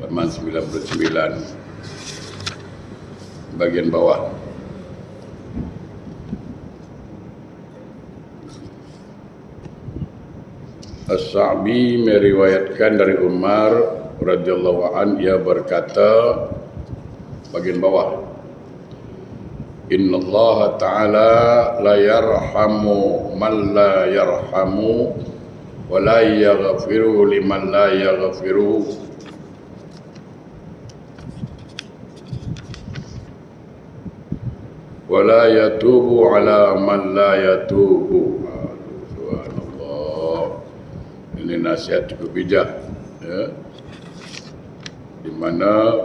halaman 99 bagian bawah. As-Sa'bi meriwayatkan dari Umar radhiyallahu an, ia berkata bagian bawah, Inna Allah Ta'ala la yarhamu man la yarhamu wa la yaghfiru liman la yaghfiru wa la yatubu ala man la yatubu. Subhanallah. Ini nasihat cukup bijak, ya, di mana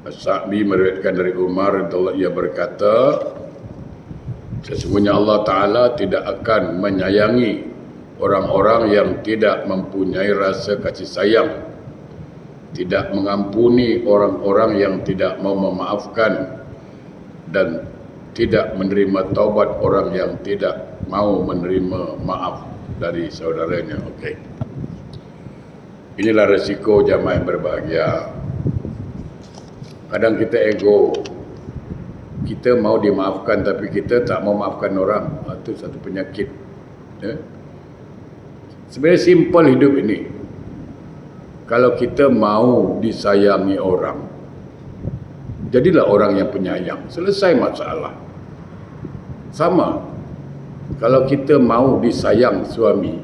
As-Sa'bi meriwayatkan dari Umar radhiyallahu, ia berkata, sesungguhnya Allah Ta'ala tidak akan menyayangi orang-orang yang tidak mempunyai rasa kasih sayang, tidak mengampuni orang-orang yang tidak mau memaafkan, dan tidak menerima taubat orang yang tidak mau menerima maaf dari saudaranya. Okey. Inilah resiko jamaah yang berbahagia. Kadang kita ego, kita mau dimaafkan tapi kita tak mau maafkan orang. Itu satu penyakit, ya. Sebenarnya simple hidup ini. Kalau kita mau disayangi orang, jadilah orang yang penyayang. Selesai masalah. Sama, kalau kita mau disayang suami,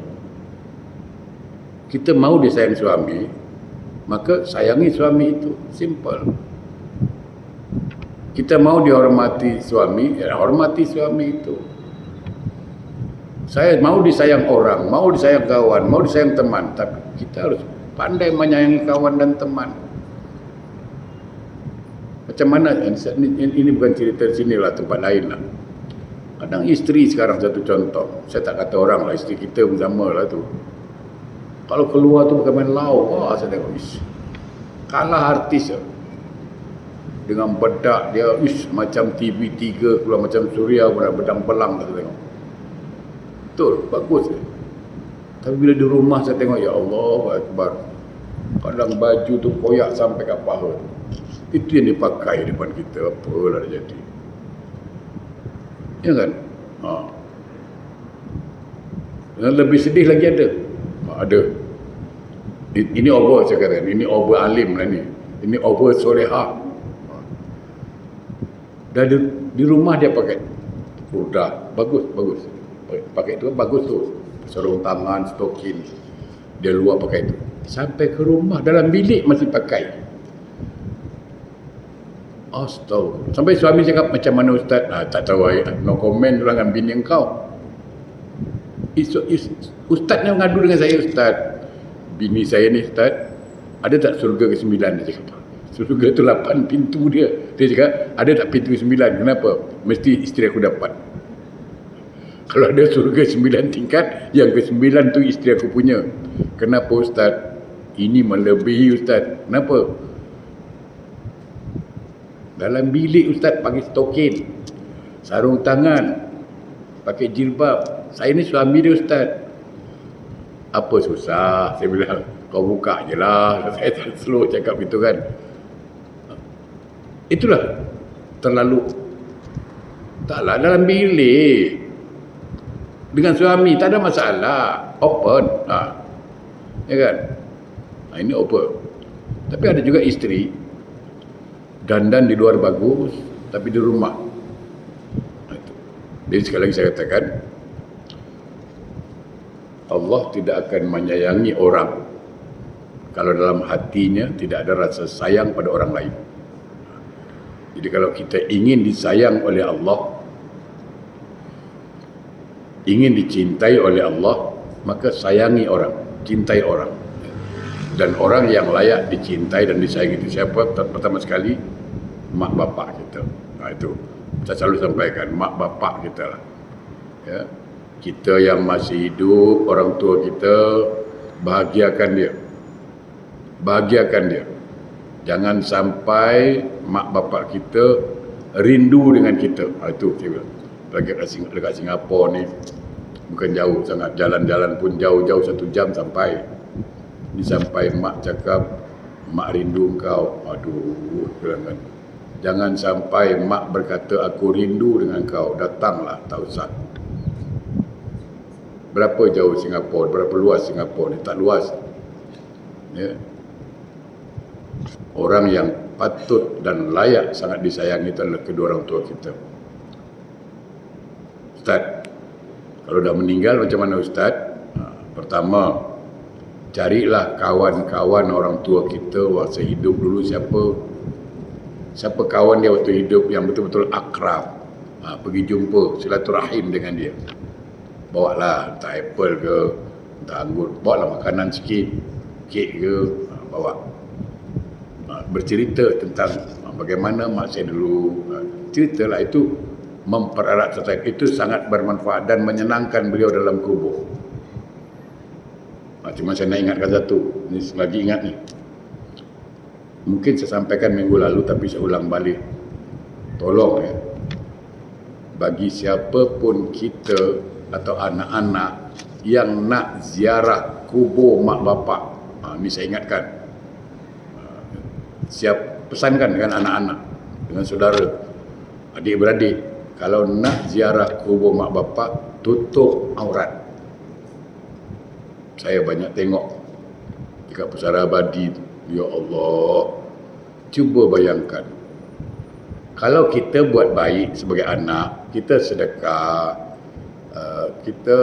kita mau disayang suami, maka sayangi suami itu. Simple. Kita mau dihormati suami, ya hormati suami itu. Saya mau disayang orang, mau disayang kawan, mau disayang teman, tapi kita harus pandai menyayangi kawan dan teman. Macam mana? Ini bukan cerita sini lah, tempat lain lah. Kadang isteri sekarang satu contoh, saya tak kata orang lah, isteri kita pun sama lah tu. Kalau keluar tu bukan main lau, wah saya tengok, kalah artis lah. Dengan bedak dia, macam TV3 keluar, macam Suria bedang pelang saya tengok. Betul, bagus. Tapi bila di rumah saya tengok, ya Allah Akbar, kadang baju tu koyak sampai ke paha. Itu yang dipakai depan kita, apalah dia jadi. Ya kan? Dan lebih sedih lagi ada. Ada. Ini over saya kata, ini over alim lah ni. Ini over solehah. Dah di rumah dia pakai. Dah bagus. Pakai itu bagus tu. Sarung tangan, stokin. Dia luar pakai itu. Sampai ke rumah, dalam bilik masih pakai. Astaga. Sampai suami cakap, macam mana Ustaz? Tak tahu, no comment dengan bini engkau. Ustaz yang ngadu dengan saya, Ustaz. Bini saya ni, Ustaz, ada tak surga ke-9? Dia cakap. Surga tu 8 pintu dia. Dia cakap, ada tak pintu ke-9? Kenapa? Mesti isteri aku dapat. Kalau ada surga 9 tingkat, yang ke-9 tu isteri aku punya. Kenapa Ustaz? Ini melebihi Ustaz. Kenapa? Dalam bilik Ustaz pakai stokin, sarung tangan, pakai jilbab. Saya ni suami dia Ustaz. Apa susah? Saya bilang, kau buka je lah. Saya slow cakap gitu kan. Itulah terlalu. Taklah dalam bilik dengan suami tak ada masalah, open. Ya kan? Ini open. Tapi ada juga isteri dandan di luar bagus, tapi di rumah. Jadi sekali lagi saya katakan, Allah tidak akan menyayangi orang kalau dalam hatinya tidak ada rasa sayang pada orang lain. Jadi kalau kita ingin disayang oleh Allah, ingin dicintai oleh Allah, maka sayangi orang, cintai orang. Dan orang yang layak dicintai dan disayangi itu siapa? Pertama sekali, mak bapak kita. Itu saya selalu sampaikan, mak bapak kita lah. Ya. Kita yang masih hidup, orang tua kita, bahagiakan dia. Bahagiakan dia. Jangan sampai mak bapak kita rindu dengan kita. Itu saya bilang. Dekat Singapura ni bukan jauh sangat, jalan-jalan pun jauh-jauh 1 jam sampai. Ni sampai mak cakap, mak rindu kau. Aduh, bilangan. Jangan sampai mak berkata aku rindu dengan kau. Datanglah, tak usah. Berapa jauh Singapura? Berapa luas Singapura ni? Tak luas. Ya. Orang yang patut dan layak sangat disayangi itu adalah kedua orang tua kita. Ustaz, kalau dah meninggal macam mana Ustaz? Pertama, carilah kawan-kawan orang tua kita waktu hidup dulu. Siapa kawan dia waktu hidup yang betul-betul akrab. Pergi jumpa, silaturahim dengan dia. Bawalah entah apple ke, entah anggur, bawalah makanan sikit, kek ke, bawa. Bercerita tentang bagaimana mak saya dulu. Ceritalah, itu mempererat society. Itu sangat bermanfaat dan menyenangkan beliau dalam kubur. Cuma saya nak ingatkan satu, ni lagi ingat ni. Mungkin saya sampaikan minggu lalu tapi saya ulang balik. Tolong ya, bagi siapa pun kita atau anak-anak yang nak ziarah kubur mak bapak, ni saya ingatkan. Siap pesankan dengan anak-anak, dengan saudara, adik-beradik, kalau nak ziarah kubur mak bapak, tutup aurat. Saya banyak tengok dekat Pusara Abadi, ya Allah, cuba bayangkan kalau kita buat baik sebagai anak, kita sedekah, kita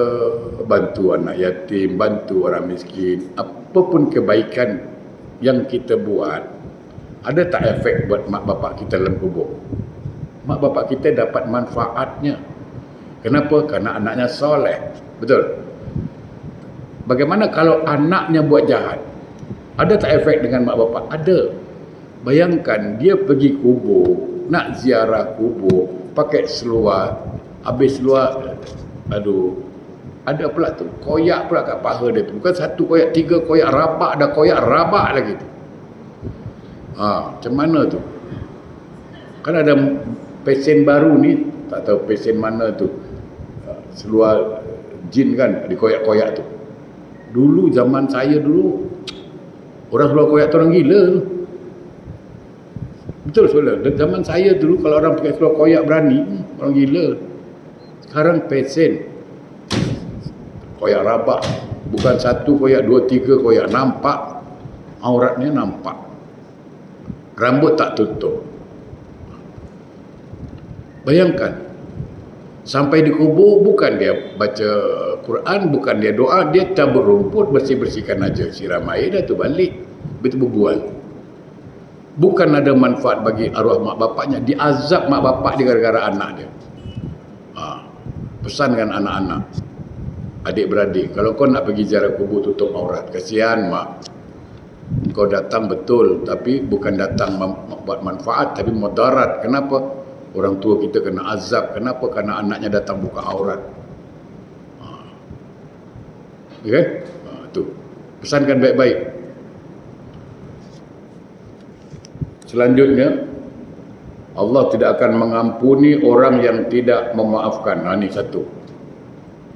bantu anak yatim, bantu orang miskin, apapun kebaikan yang kita buat, ada tak efek buat mak bapak kita dalam kubur? Mak bapak kita dapat manfaatnya. Kenapa? Kerana anaknya soleh. Betul? Bagaimana kalau anaknya buat jahat? Ada tak efek dengan mak bapak? Ada. Bayangkan dia pergi kubur, nak ziarah kubur, pakai seluar, habis seluar, aduh, ada pula tu, koyak pula kat paha dia tu. Bukan satu koyak, 3 koyak, rabak, ada koyak rabak lagi tu. Macam mana tu? Kan ada pesen baru ni, tak tahu pesen mana tu, seluar jin kan, ada koyak-koyak tu. Dulu zaman saya dulu, orang seluar koyak tu orang gila tu. Betul saudara. Zaman saya dulu kalau orang pakai seluar koyak berani, orang gila. Sekarang pesen koyak rabak, bukan 1 koyak, 2, 3 koyak, nampak auratnya, nampak. Rambut tak tutup. Bayangkan, sampai di kubur bukan dia baca Quran, bukan dia doa, dia cabut rumput, bersih-bersihkan aja, siram air, dah tu balik, betul berbual. Bukan ada manfaat bagi arwah mak bapaknya, diazab mak bapak dia gara-gara anak dia. Pesan dengan anak-anak, adik-beradik, kalau kau nak pergi ziarah kubur, tutup aurat. Kasihan mak, kau datang betul, tapi bukan datang buat manfaat, tapi mudarat. Kenapa? Orang tua kita kena azab. Kenapa? Kerana anaknya datang buka aurat. Ya kan? Tu. Pesankan baik-baik. Selanjutnya, Allah tidak akan mengampuni orang yang tidak memaafkan. Ini satu.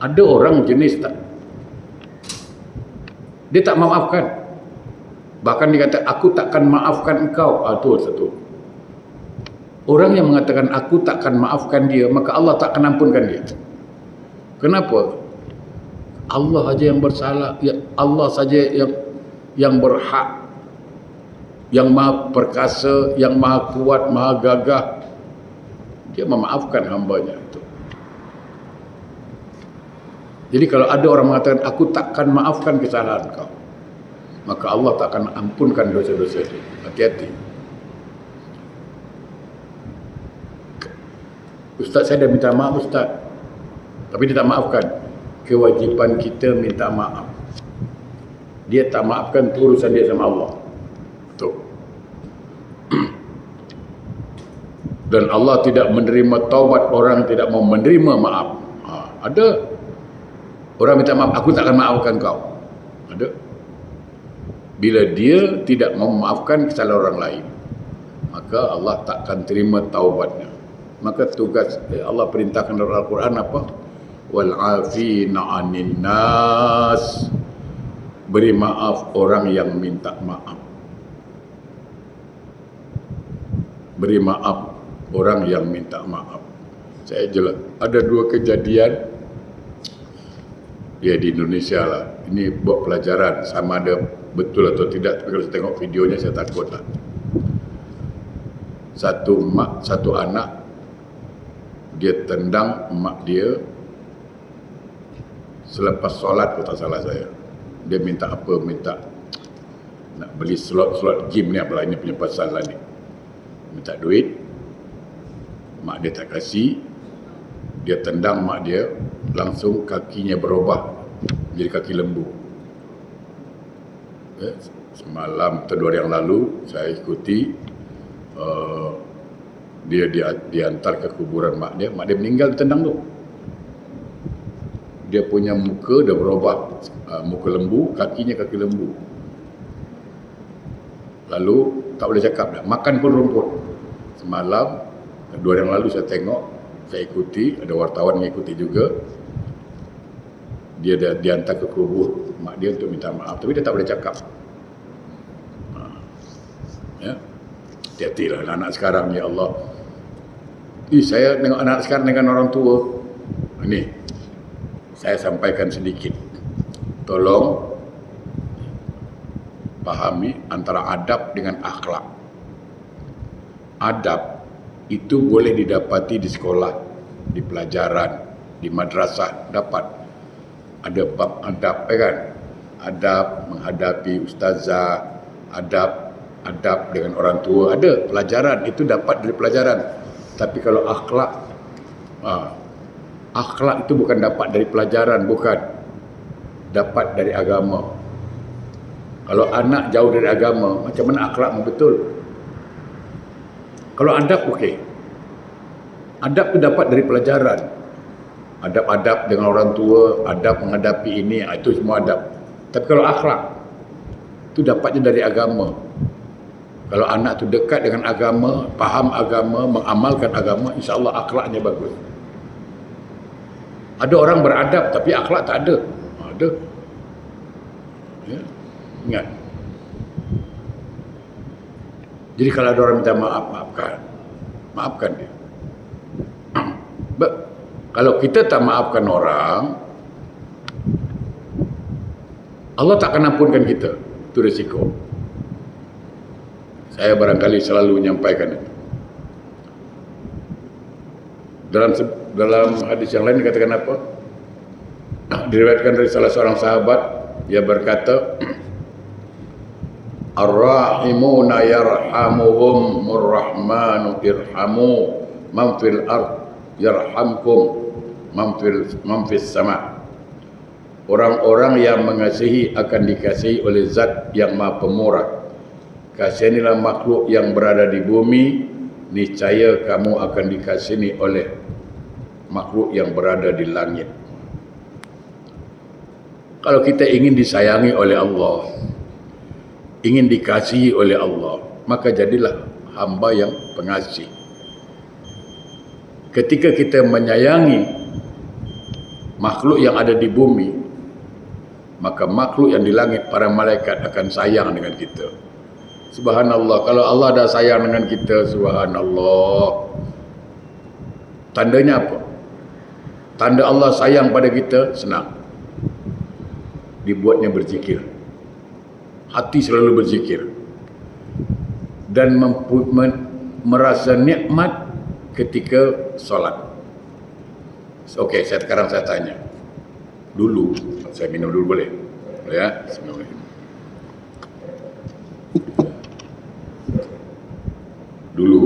Ada orang jenis tak, dia tak maafkan. Bahkan dia kata, aku takkan maafkan engkau. Itu satu. Orang yang mengatakan aku takkan maafkan dia, maka Allah takkan ampunkan dia. Kenapa? Allah saja yang bersalah, Allah saja yang berhak, yang maha perkasa, yang maha kuat, maha gagah. Dia memaafkan hambanya itu. Jadi kalau ada orang mengatakan aku takkan maafkan kesalahan kau, maka Allah takkan ampunkan dosa-dosa itu. Hati-hati. Ustaz, saya dah minta maaf Ustaz, tapi dia tak maafkan. Kewajipan kita minta maaf. Dia tak maafkan, itu urusan dia sama Allah. Betul. Dan Allah tidak menerima taubat orang tidak mau menerima maaf. Ada orang minta maaf, aku tak akan maafkan kau. Ada. Bila dia tidak mau memaafkan kesalahan orang lain, maka Allah takkan terima taubatnya. Maka tugas Allah perintahkan dalam Al-Quran apa? Wal 'afina 'anil nas. Beri maaf orang yang minta maaf. Beri maaf orang yang minta maaf. Saya jelas. Ada dua kejadian ya di Indonesia lah. Ini buat pelajaran, sama ada betul atau tidak. Tapi kalau saya tengok videonya saya takut lah. Satu mak, satu anak, dia tendang mak dia selepas solat, kalau tak salah saya. Dia minta apa? Minta nak beli slot game ni, apalah ini punya pasal lah ni. Minta duit, mak dia tak kasih. Dia tendang mak dia, langsung kakinya berubah jadi kaki lembu. Semalam atau 2 hari yang lalu saya ikuti, dia diantar ke kuburan mak dia meninggal ditendang tu. Dia punya muka dah berubah, muka lembu, kakinya kaki lembu. Lalu tak boleh cakap dah, makan pun rumput. Semalam 2 hari yang lalu saya tengok, saya ikuti, ada wartawan yang ikuti juga. Dia dah diantar ke kubur mak dia untuk minta maaf, tapi dia tak boleh cakap. Ya, hati-hatilah anak sekarang, ya Allah. Saya tengok anak sekarang dengan orang tua. Ini saya sampaikan sedikit. Tolong pahami antara adab dengan akhlak. Adab itu boleh didapati di sekolah, di pelajaran, di madrasah, dapat. Ada bab adab, kan? Adab menghadapi ustazah, adab dengan orang tua, ada pelajaran, itu dapat dari pelajaran. Tapi kalau akhlak, akhlak itu bukan dapat dari pelajaran, bukan. Dapat dari agama. Kalau anak jauh dari agama, macam mana akhlakmu betul? Kalau adab, okey. Adab itu dapat dari pelajaran. Adab-adab dengan orang tua, adab menghadapi ini, itu semua adab. Tapi kalau akhlak, itu dapatnya dari agama. Kalau anak itu dekat dengan agama, faham agama, mengamalkan agama, insya-Allah akhlaknya bagus. Ada orang beradab tapi akhlak tak ada. Ada. Ya. Ingat. Jadi kalau ada orang minta maaf, maafkan. Maafkan dia. Kalau kita tak maafkan orang, Allah tak akan ampunkan kita. Itu risiko. Saya barangkali selalu menyampaikan itu. Dalam hadis yang lain dikatakan apa? Diriwayatkan dari salah seorang sahabat, dia berkata, Ar-rahimuna yarhamuhum murrahmanu irhamu man fil ard yarhamkum man fis sama. Orang-orang yang mengasihi akan dikasihi oleh Zat yang Maha Pemurah. Kasihanilah makhluk yang berada di bumi, niscaya kamu akan dikasihi oleh makhluk yang berada di langit. Kalau kita ingin disayangi oleh Allah, ingin dikasihi oleh Allah, maka jadilah hamba yang pengasih. Ketika kita menyayangi makhluk yang ada di bumi, maka makhluk yang di langit, para malaikat akan sayang dengan kita. Subhanallah, kalau Allah dah sayang dengan kita, subhanallah. Tandanya apa? Tanda Allah sayang pada kita, senang. Dibuatnya berzikir. Hati selalu berzikir. Dan merasa nikmat ketika solat. Okey, sekarang saya tanya. Dulu, saya minum dulu boleh? Boleh ya? Bismillahirrahmanirrahim. Dulu,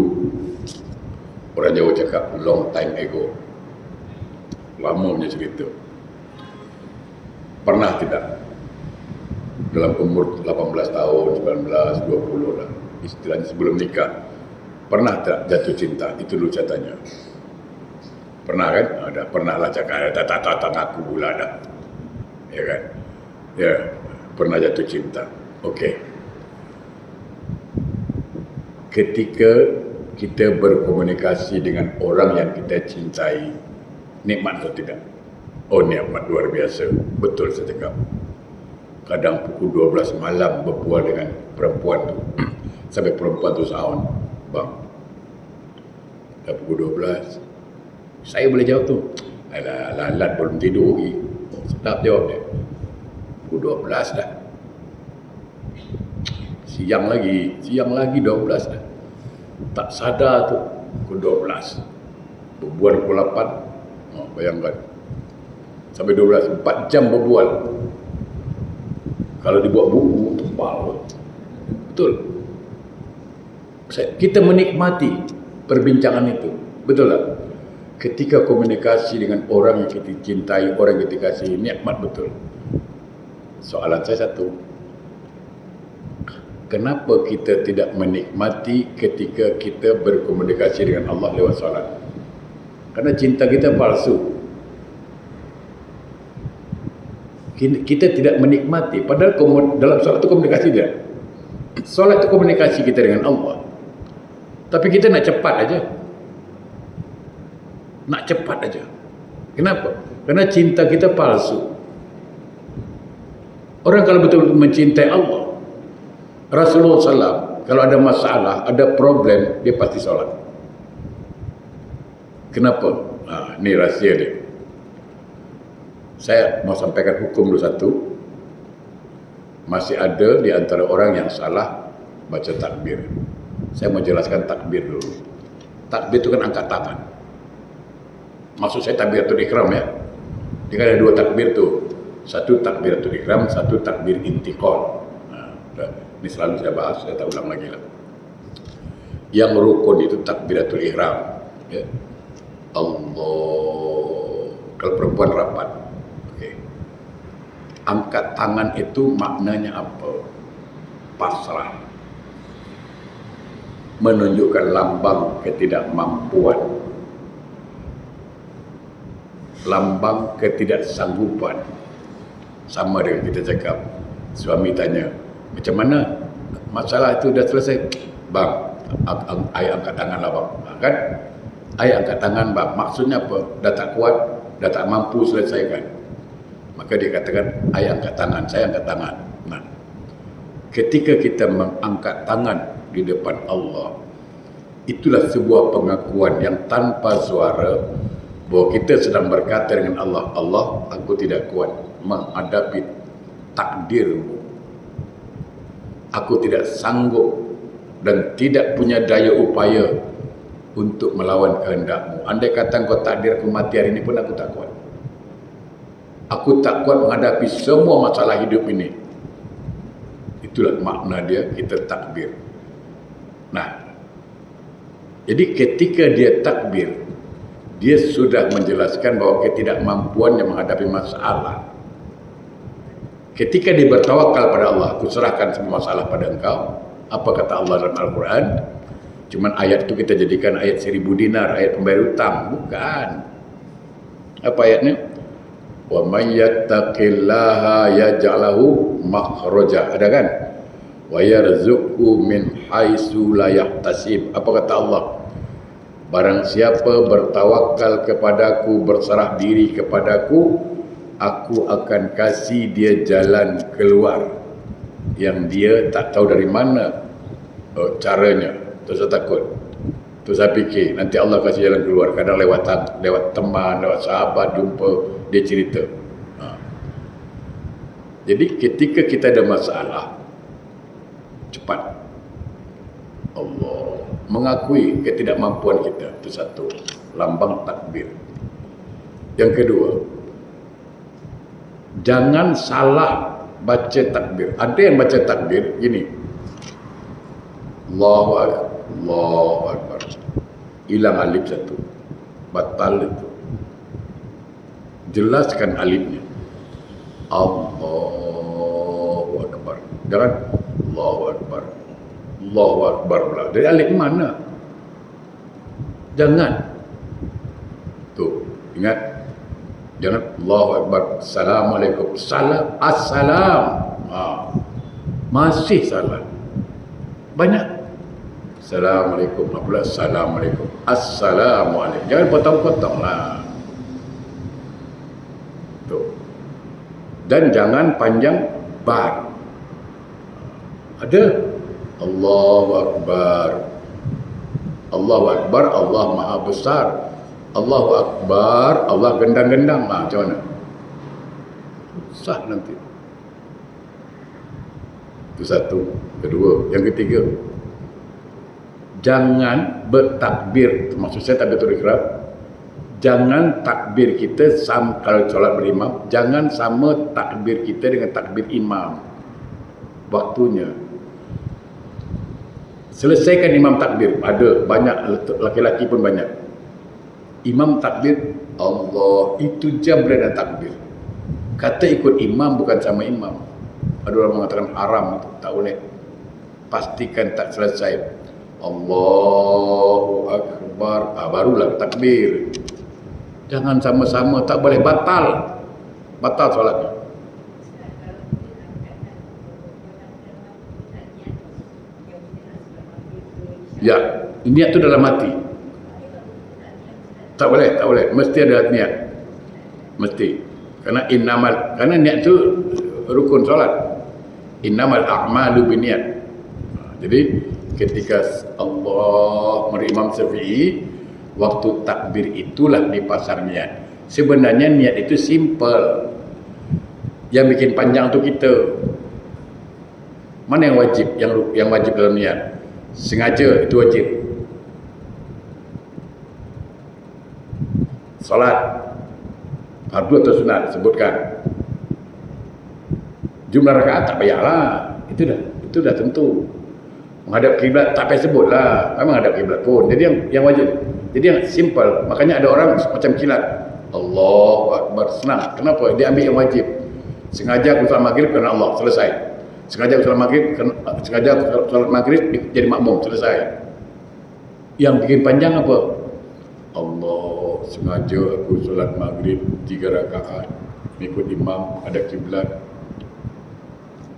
orang Jawa cakap long time ago. Lama punya cerita. Pernah tidak? Dalam umur 18 tahun, 19, 20 lah. Istilahnya sebelum nikah. Pernah tak jatuh cinta? Itu dulu saya tanya. Pernah kan? Ada, pernah lah cakap. Tak ngaku pula dah. Ya kan? Ya, pernah jatuh cinta. Okey. Ketika kita berkomunikasi dengan orang yang kita cintai, nikmat atau tidak? Oh, nikmat luar biasa. Betul saya cakap. Kadang pukul 12 malam berbual dengan perempuan tu. Sampai perempuan tu sahun, bang, dah pukul 12. Saya boleh jawab tu. Alah, lalat belum tidur lagi. Sedap jawab dia. Pukul 12 dah. Siang lagi 12 dah. Tak sadar tu, pukul 12. Berbual pukul 8. Bayangkan. Sampai 12, 4 jam berbual. Kalau dibuat buku, tebal. Betul. Kita menikmati perbincangan itu. Betul tak? Ketika komunikasi dengan orang yang kita cintai, orang yang kita kasihi, nikmat betul. Soalan saya satu. Kenapa kita tidak menikmati ketika kita berkomunikasi dengan Allah lewat solat? Karena cinta kita palsu. Kita tidak menikmati. Padahal dalam solat itu komunikasi dia. Solat itu komunikasi kita dengan Allah. Tapi kita nak cepat aja. Nak cepat aja. Kenapa? Karena cinta kita palsu. Orang kalau betul-betul mencintai Allah, Rasulullah SAW, kalau ada masalah, ada problem, dia pasti solat. Kenapa? Ini rahsia dia. Saya mau sampaikan hukum dulu satu. Masih ada di antara orang yang salah baca takbir. Saya mau jelaskan takbir dulu. Takbir itu kan angkat tangan. Maksud saya takbiratul ihram ya. Dia kan ada dua takbir tuh. Satu takbiratul ihram, satu takbir intiqal. Ini selalu saya bahas, saya tak ulang lagi lah. Yang rukun itu takbiratul ihram. Ya. Allah. Kalau perempuan rapat. Okay. Angkat tangan itu maknanya apa? Pasrah. Menunjukkan lambang ketidakmampuan. Lambang ketidaksanggupan. Sama dengan kita cakap, suami tanya, macam mana masalah itu dah selesai? Bang, ayah angkat tangan lah bang. Kan? Ayah angkat tangan bang. Maksudnya apa? Dah tak kuat, dah tak mampu selesaikan. Maka dia katakan, ayah angkat tangan, saya angkat tangan. Nah, ketika kita mengangkat tangan di depan Allah, itulah sebuah pengakuan yang tanpa suara bahwa kita sedang berkata dengan Allah, Allah, aku tidak kuat menghadapi takdirmu. Aku tidak sanggup dan tidak punya daya upaya untuk melawan kehendakmu. Andai kata engkau takdir aku mati hari ini pun aku tak kuat. Aku tak kuat menghadapi semua masalah hidup ini. Itulah makna dia, kita takbir. Nah, jadi ketika dia takbir, dia sudah menjelaskan bahwa ketidakmampuannya menghadapi masalah. Ketika dia bertawakal pada Allah, aku serahkan semua masalah pada engkau. Apa kata Allah dalam Al-Quran? Cuman ayat itu kita jadikan ayat 1000 dinar, ayat pembayar utang. Bukan. Apa ayatnya? Wa may yattaqillaha yaj'al lahu makhraja. Ada kan? Wa yarzuqhu min haitsu la yahtasib. Apa kata Allah? Barang siapa bertawakal kepadaku, berserah diri kepadaku, aku akan kasih dia jalan keluar yang dia tak tahu dari mana caranya. Terus saya takut. Terus saya fikir nanti Allah kasih jalan keluar. Kadang lewat teman, lewat sahabat, jumpa, dia cerita. Jadi ketika kita ada masalah, cepat Allah mengakui ketidakmampuan kita. Itu satu, lambang takbir. Yang kedua, jangan salah baca takbir. Ada yang baca takbir gini, Allahu Akbar, Allahu Akbar, hilang alif satu, batal itu. Jelaskan alifnya. Allahu Akbar. Jangan Allahu Akbar, Allahu Akbar pula. Dari alif mana? Jangan. Tuh, ingat. Jangan Allahu Akbar, Assalamualaikum, salam, Assalam. Masih salah. Banyak. Assalamualaikum, Assalamualaikum, Assalamualaikum. Jangan potong-potong lah. Tuh. Dan jangan panjang Akbar. Ada Allahu Akbar. Allahu Akbar, Allah Maha Besar. Allahu Akbar, Allah gendang-gendang. Macam mana? Sah nanti. Itu satu. Kedua. Yang ketiga, jangan bertakbir. Maksud saya takbiratul ihram. Jangan takbir kita sama, kalau solat berimam, jangan sama takbir kita dengan takbir imam. Waktunya. Selesaikan imam takbir. Ada banyak, laki-laki pun banyak. Imam takbir, Allah, itu jam berada takbir. Kata ikut imam bukan sama imam. Ada orang mengatakan haram itu, tak boleh. Pastikan tak selesai. Allahu Akbar, barulah takbir. Jangan sama-sama, tak boleh, batal. Batal solatnya. Ya, niat tu dalam hati. Tak boleh, tak boleh. Mesti ada niat. Mesti. Karena niat tu rukun solat. Innamal a'malu biniat. Jadi ketika Allah Imam Syafi'i, waktu takbir itulah dipasang niat. Sebenarnya niat itu simple. Yang bikin panjang tu kita. Mana yang wajib? Yang wajib dalam niat? Sengaja, itu wajib. Salat fardu atau sunat, sebutkan. Jumlah rakaat tak payahlah. Itu dah tentu. Menghadap kiblat tak payah sebutlah. Memang menghadap kiblat pun. Jadi yang wajib. Jadi yang simple. Makanya ada orang macam kilat. Allahu Akbar, senang. Kenapa? Dia ambil yang wajib. Sengaja aku salat maghrib kerana Allah, selesai. Sengaja aku salat maghrib jadi makmum, selesai. Yang bikin panjang apa? Allah, sengaja aku salat maghrib 3 rakaat mengikut imam, ada kiblat.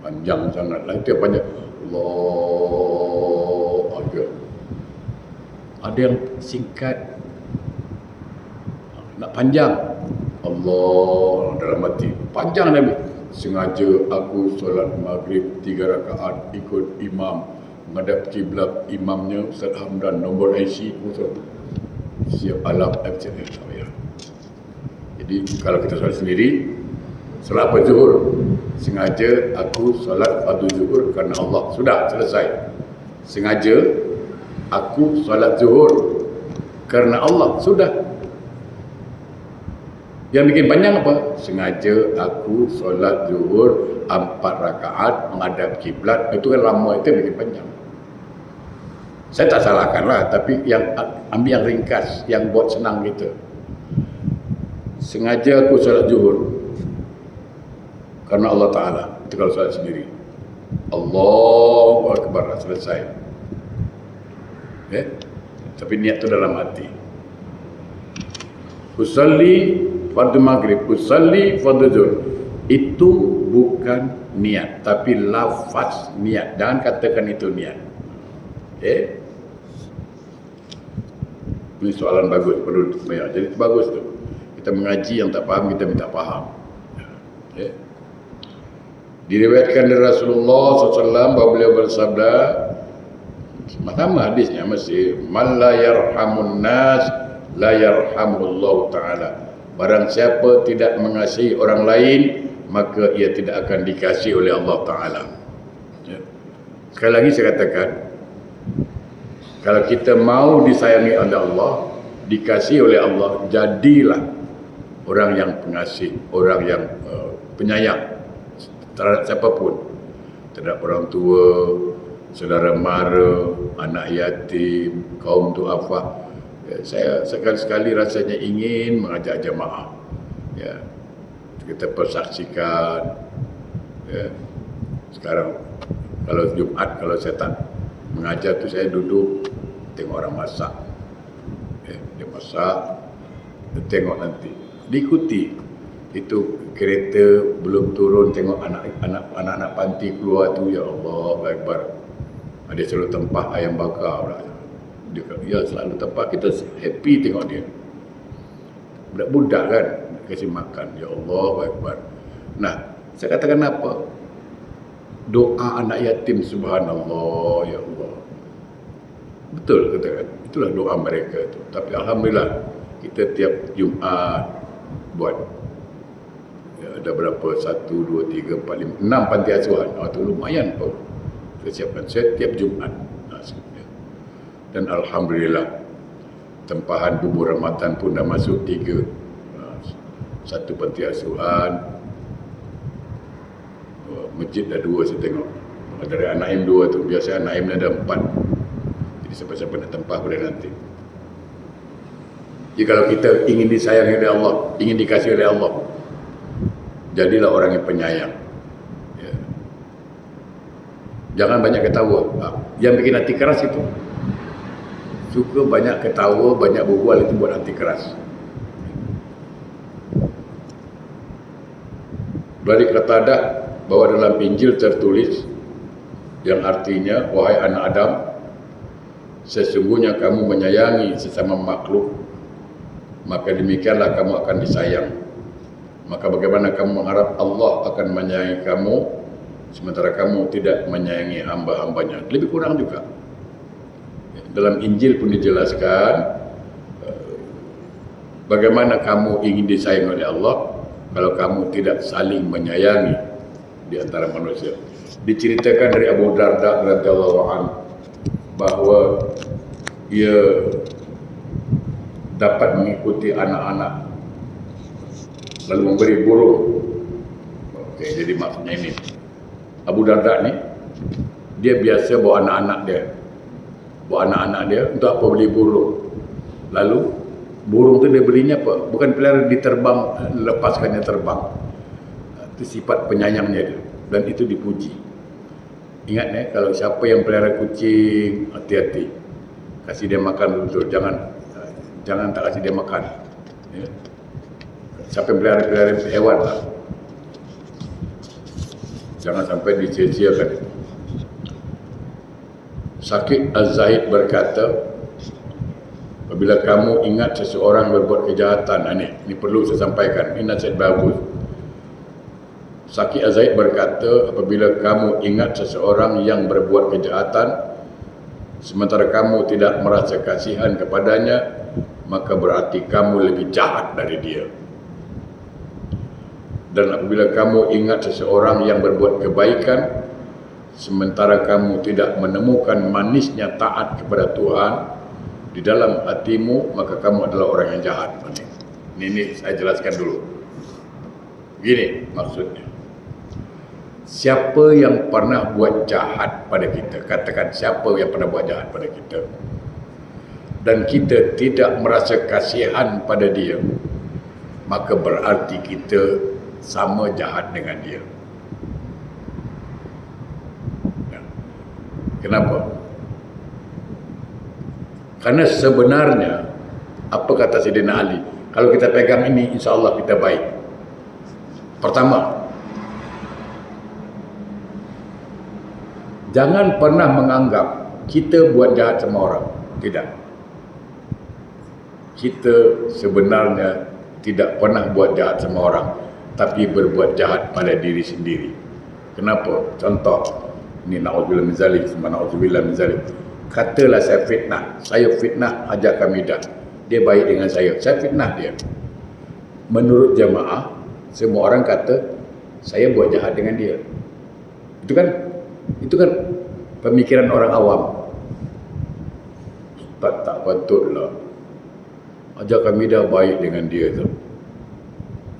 Panjang sangatlah itu yang panjang. Allah Akbar. Ada yang singkat, nak panjang. Allah dalam hati, panjang Nabi. Sengaja aku solat maghrib 3 rakaat ikut imam, menghadap kiblat imamnya Ustaz Hamdan, nombor IC siap alam FCF saya. Jadi kalau kita solat sendiri, solat apa zuhur, sengaja aku solat fardu zuhur kerana Allah, sudah selesai. Sengaja aku solat zuhur kerana Allah, sudah. Yang bikin panjang apa? Sengaja aku solat zuhur 4 rakaat menghadap kiblat. Itu kan lama, itu yang bikin panjang. Saya tak salahkan lah, tapi yang ambil yang ringkas, yang buat senang kita. Sengaja aku solat zuhur karena Allah Ta'ala. Itu kalau solat sendiri. Allahu Akbar, selesai. Tapi niat tu dalam hati. Usalli fardu maghrib, usalli fardu zuhur. Itu bukan niat, tapi lafaz niat. Jangan katakan itu niat. Ini soalan bagus, perlu banyak. Jadi bagus tu. Kita mengaji yang tak faham, kita minta faham. Diriwayatkan dari Rasulullah SAW bahawa beliau bersabda, sama hadisnya masih, man la yarhamun nas la yarhamullahu ta'ala. Barang siapa tidak mengasihi orang lain, maka ia tidak akan dikasihi oleh Allah Ta'ala. Sekali lagi saya katakan, kalau kita mau disayangi oleh Allah, dikasihi oleh Allah, jadilah orang yang pengasih, orang yang penyayang terhadap siapapun, terhadap orang tua, saudara mara, anak yatim, kaum du'afa. Saya sekali-sekali rasanya ingin mengajak jemaah. Kita persaksikan. Sekarang kalau Jumaat, kalau saya tak mengajar tu, saya duduk tengok orang masak. Dia masak, dia tengok nanti, diikuti. Itu kereta belum turun, tengok anak-anak panti keluar tu, ya Allah Akbar. Dia selalu tempah ayam bakar pula. Dia selalu tempah, kita happy tengok dia. Budak-budak kan kasih makan, ya Allah Akbar. Nah, saya katakan apa? Doa anak yatim, subhanallah, ya Allah. Betul katakan. Itulah doa mereka itu. Tapi alhamdulillah kita tiap Jumaat buat ada berapa? 1, 2, 3, 4, 5, 6 panti asuhan. Itu lumayan pun. Kita siapkan setiap Jumaat. Dan alhamdulillah tempahan bubur Ramadan pun dah masuk 3. Satu panti asuhan. Masjid dah 2 saya tengok. Dari An-Naim 2 tu. Biasa An-Naim ada 4. Jadi siapa-siapa nak tempah boleh nanti. Jadi kalau kita ingin disayangi oleh Allah, ingin dikasihi oleh Allah, jadilah orang yang penyayang. Ya. Jangan banyak ketawa. Yang bikin hati keras itu. Suka banyak ketawa, banyak berbual, itu buat hati keras. Dari kata adat, bahwa dalam Injil tertulis yang artinya, wahai anak Adam, sesungguhnya kamu menyayangi sesama makhluk, maka demikianlah kamu akan disayang. Maka bagaimana kamu mengharap Allah akan menyayangi kamu sementara kamu tidak menyayangi hamba-hambanya? Lebih kurang juga. Dalam Injil pun dijelaskan bagaimana kamu ingin disayangi oleh Allah kalau kamu tidak saling menyayangi di antara manusia. Diceritakan dari Abu Darda radhiyallahu anhu bahwa ia dapat mengikuti anak-anak lalu memberi burung. Okey, jadi maksudnya ini Abu Darda ni dia biasa bawa anak-anak dia untuk apa beli burung. Lalu burung tu dia belinya apa? Bukan pelihara diterbang, lepaskannya terbang. Itu sifat penyayangnya dia. Dan itu dipuji. Ingat kalau siapa yang pelihara kucing, hati-hati. Kasih dia makan betul. Jangan tak kasih dia makan. Ya. Siapa yang pelihara hewan lah. Jangan sampai disia-siakan. Sakit Az-Zaid berkata, apabila kamu ingat seseorang berbuat kejahatan, ini perlu saya sampaikan, ini nasihat bagus. Sakit Az-Zaid berkata, apabila kamu ingat seseorang yang berbuat kejahatan, sementara kamu tidak merasa kasihan kepadanya, maka berarti kamu lebih jahat dari dia. Dan apabila kamu ingat seseorang yang berbuat kebaikan, sementara kamu tidak menemukan manisnya taat kepada Tuhan di dalam hatimu, maka kamu adalah orang yang jahat. Ini saya jelaskan dulu. Begini maksudnya. Siapa yang pernah buat jahat pada kita, katakan siapa yang pernah buat jahat pada kita, dan kita tidak merasa kasihan pada dia, maka berarti kita sama jahat dengan dia. Kenapa? Karena sebenarnya apa kata Sayyidina Ali, kalau kita pegang ini insya-Allah kita baik. Pertama, jangan pernah menganggap kita buat jahat sama orang. Tidak. Kita sebenarnya tidak pernah buat jahat sama orang, tapi berbuat jahat pada diri sendiri. Kenapa? Contoh, ini na'udzubillah min zalik, na'udzubillah min zalik. Katalah saya fitnah Haji Hamidah. Dia baik dengan saya fitnah dia. Menurut jamaah, semua orang kata saya buat jahat dengan dia. Itu kan pemikiran orang awam. Tak patutlah. Haji Hamidah baik dengan dia tu.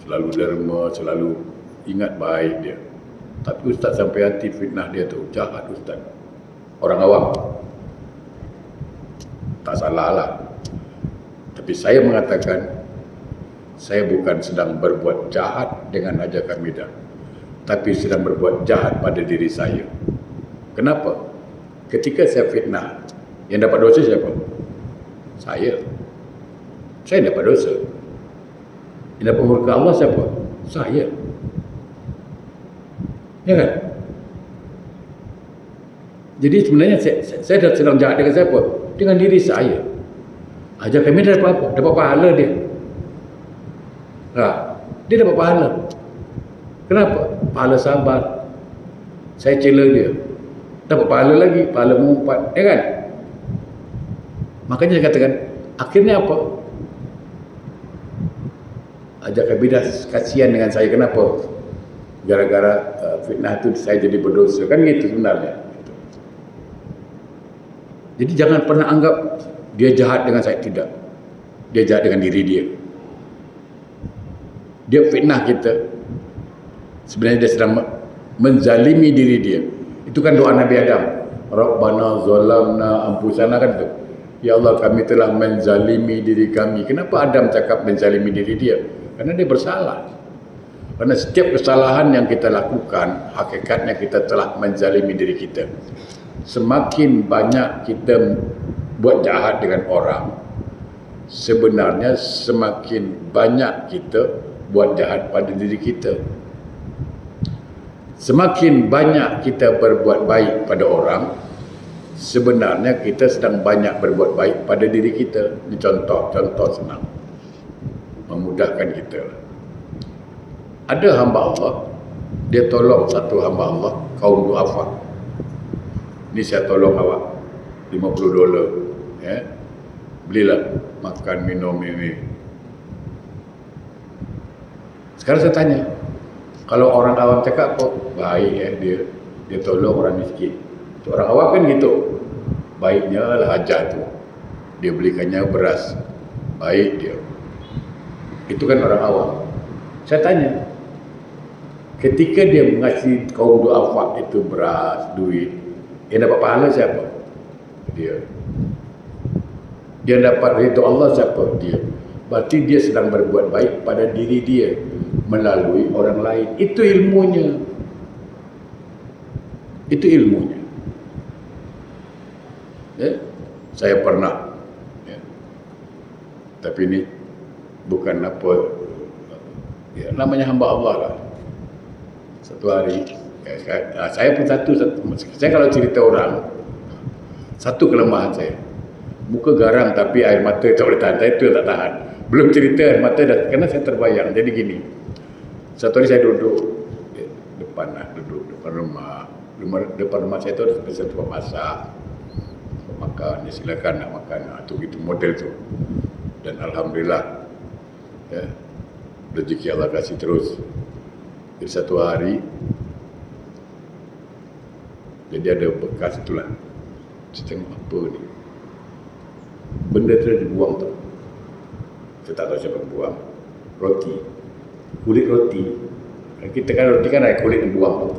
Selalu derma, selalu ingat baik dia. Tapi ustaz sampai hati fitnah dia tu, jahat ustaz. Orang awam. Tak salah lah. Tapi saya mengatakan, saya bukan sedang berbuat jahat dengan Haji Hamidah, tapi sedang berbuat jahat pada diri saya. Kenapa? Ketika saya fitnah, yang dapat dosa siapa? Saya. Saya dapat dosa. Yang dapat murka Allah siapa? Saya. Ya kan? Jadi sebenarnya saya sedang jahat dengan siapa? Dengan diri saya. Haji Hamidah dapat apa? Dapat pahala dia. Dia dapat pahala. Kenapa? Pahala sabar. Saya cela dia. Dapat pahala lagi, pahala mengumpat. Kan? Makanya saya katakan, akhirnya apa? Ajak kabinet kasihan dengan saya. Kenapa? Gara-gara fitnah itu saya jadi berdosa. Kan gitu sebenarnya. Jadi jangan pernah anggap dia jahat dengan saya. Tidak. Dia jahat dengan diri dia. Dia fitnah kita. Sebenarnya dia sedang menzalimi diri dia. Itu kan doa Nabi Adam. Rabbana zalamna anfusana, kan itu. Ya Allah, kami telah menzalimi diri kami. Kenapa Adam cakap menzalimi diri dia? Karena dia bersalah. Karena setiap kesalahan yang kita lakukan, hakikatnya kita telah menzalimi diri kita. Semakin banyak kita buat jahat dengan orang, sebenarnya semakin banyak kita buat jahat pada diri kita. Semakin banyak kita berbuat baik pada orang, sebenarnya kita sedang banyak berbuat baik pada diri kita. Ini contoh senang, memudahkan kita. Ada hamba Allah, dia tolong satu hamba Allah, kaum duafa. Ini saya tolong awak $50, ya. Belilah makan minum ini. Sekarang saya tanya, kalau orang awam cakap kok baik ya, dia tolong orang miskin. Orang awam kan gitu, baiknya lah hajat tu, dia belikannya beras, baik dia. Itu kan orang awam. Saya tanya, ketika dia mengasih kaum duafa itu beras, duit, yang dapat pahala siapa? Dia. Dia dapat ridha Allah siapa? Dia. Berarti dia sedang berbuat baik pada diri dia melalui orang lain. Itu ilmunya. Itu ilmunya. Ya? Saya pernah, ya. Tapi ini bukan apa, ya, namanya hamba Allah lah. Satu hari, saya pun saya kalau cerita orang, satu kelemahan saya, muka garang tapi air mata tak boleh tahan. Saya itu yang tak tahan. Belum cerita air mata dah, kerana saya terbayang. Jadi gini, satu hari saya duduk depan rumah. Depan rumah saya tu ada spesial tempat masak, makan. Ya, silakan nak makan. Tu gitu model tu. Dan alhamdulillah, ya, rezeki Allah kasih terus. Jadi satu hari, jadi ada bekas itulah. Saya tengok apa ni, benda tu dibuang tu. Saya tak tahu siapa buang. Roti, kulit roti. Kita kan roti kan ada kulit dibuang tu.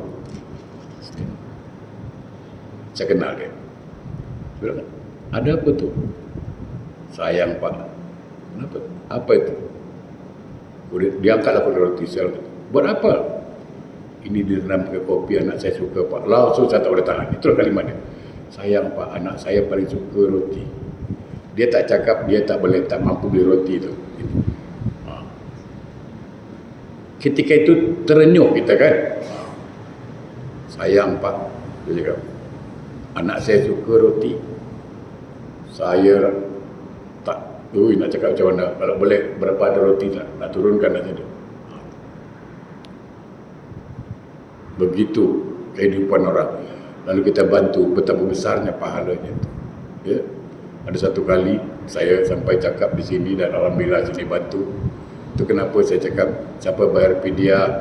Saya kenal dia. Bilang, ada apa tu? Sayang Pak. Kenapa? Apa itu? Kulit, dia angkatlah kulit roti. Saya kata, buat apa? Ini direndam pakai kopi, anak saya suka Pak. Langsung saya tak boleh tahan. Itulah kalimat dia. Sayang Pak, anak saya paling suka roti. Dia tak cakap dia tak mampu beli roti tu. Ketika itu terenyuh kita kan. Sayang Pak, dia cakap, anak saya suka roti. Saya tak tahu nak cakap macam mana. Kalau boleh berapa ada roti nak turunkan nak saja. Begitu kehidupan orang. Lalu kita bantu, betapa besarnya pahalanya itu. Ya. Ada satu kali saya sampai cakap di sini dan alhamdulillah sini bantu. Itu kenapa saya cakap siapa bayar fidyah.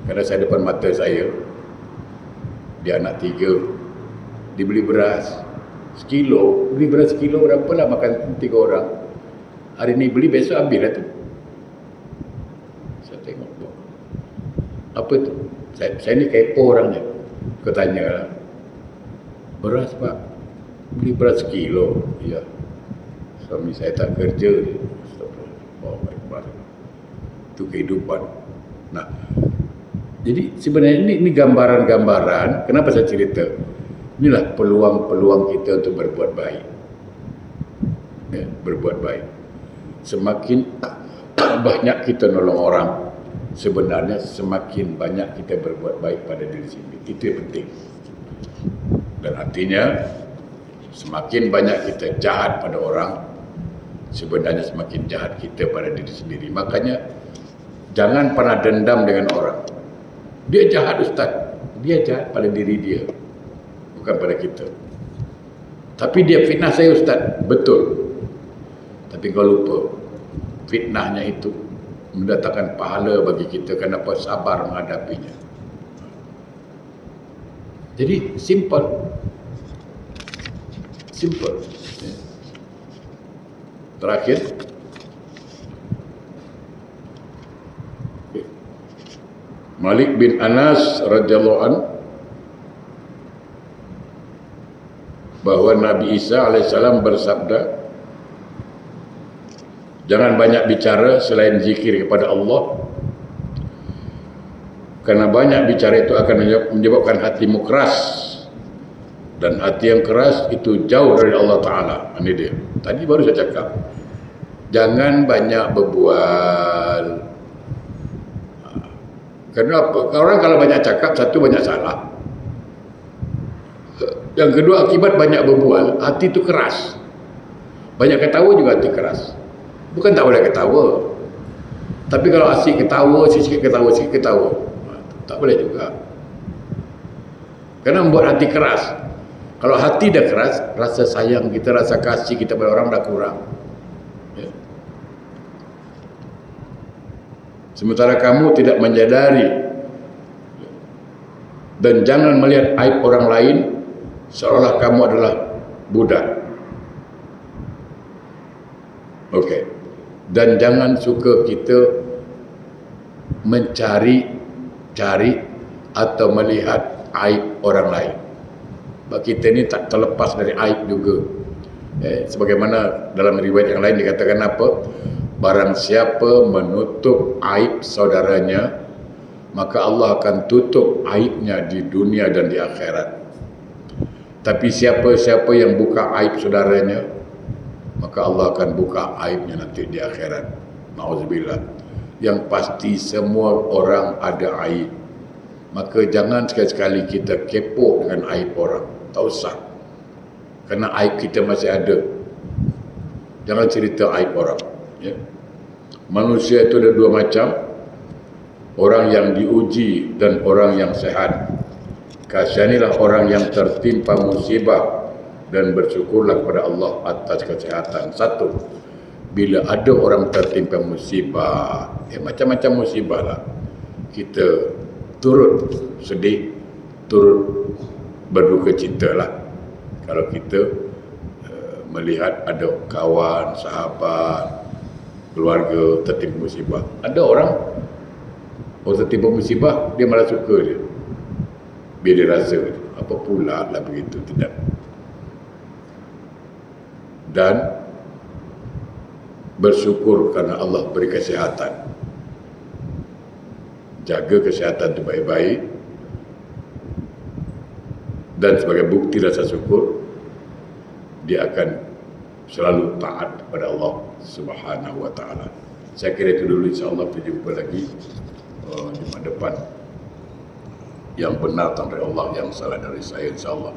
Kerana saya depan mata saya, dia anak 3, dibeli beras sekilo. Beli beras sekilo berapalah makan 3 orang. Hari ni beli, besok habis lah tu. Saya tengok, apa tu? Saya ni kepo orangnya. Aku tanya, beras Pak, beli beras sekilo. Ya, suami saya tak kerja. Oh my God. Itu kehidupan. Nah, jadi sebenarnya ini gambaran-gambaran. Kenapa saya cerita? Inilah peluang-peluang kita untuk berbuat baik. Ya, berbuat baik. Semakin banyak kita nolong orang, sebenarnya semakin banyak kita berbuat baik pada diri sendiri. Itu yang penting. Dan artinya semakin banyak kita jahat pada orang, sebenarnya semakin jahat kita pada diri sendiri. Makanya jangan pernah dendam dengan orang. Dia jahat Ustaz, dia jahat pada diri dia, bukan pada kita. Tapi dia fitnah saya Ustaz, betul. Tapi kau lupa, fitnahnya itu mendatangkan pahala bagi kita kerana sabar menghadapinya. Jadi simple. Terakhir, Malik bin Anas radhiyallahu an bahwa Nabi Isa alaihissalam bersabda, jangan banyak bicara selain zikir kepada Allah, karena banyak bicara itu akan menyebabkan hatimu keras, dan hati yang keras itu jauh dari Allah Ta'ala. Ini dia, tadi baru saya cakap, jangan banyak berbual. Kenapa? Orang kalau banyak cakap, satu banyak salah, yang kedua akibat banyak berbual, hati itu keras. Banyak ketawa juga hati keras. Bukan tak boleh ketawa, tapi kalau asyik ketawa, sikit ketawa, tak boleh juga, kerana membuat hati keras. Kalau hati dah keras, rasa sayang kita, rasa kasih kita pada orang dah kurang, ya. Sementara kamu tidak menyadari, dan jangan melihat aib orang lain seolah kamu adalah budak. Okey. Dan jangan suka kita mencari atau melihat aib orang lain. Sebab kita ni tak terlepas dari aib juga. Sebagaimana dalam riwayat yang lain dikatakan apa? Barang siapa menutup aib saudaranya, maka Allah akan tutup aibnya di dunia dan di akhirat. Tapi siapa-siapa yang buka aib saudaranya, maka Allah akan buka aibnya nanti di akhirat. Nauzubillah. Yang pasti semua orang ada aib. Maka jangan sekali-sekali kita kepo dengan aib orang. Tak usah. Kerana aib kita masih ada. Jangan cerita aib orang, ya. Manusia itu ada dua macam, orang yang diuji dan orang yang sehat. Kasihanilah orang yang tertimpa musibah dan bersyukurlah kepada Allah atas kesehatan. Satu, bila ada orang tertimpa musibah, macam-macam musibah lah, kita turut sedih, turut berduka cita lah. Kalau kita melihat ada kawan, sahabat, keluarga tertimpa musibah. Ada orang tertimpa musibah, dia malah suka dia. Biar dia rasa, apa pula lah begitu, tidak. Dan bersyukur kerana Allah beri kesihatan. Jaga kesihatan itu baik-baik. Dan sebagai bukti rasa syukur, dia akan selalu taat kepada Allah Subhanahu wa ta'ala. Saya kira itu dulu, insyaAllah kita jumpa lagi Jumaat depan. Yang benar dari Allah, yang salah dari saya, insyaAllah.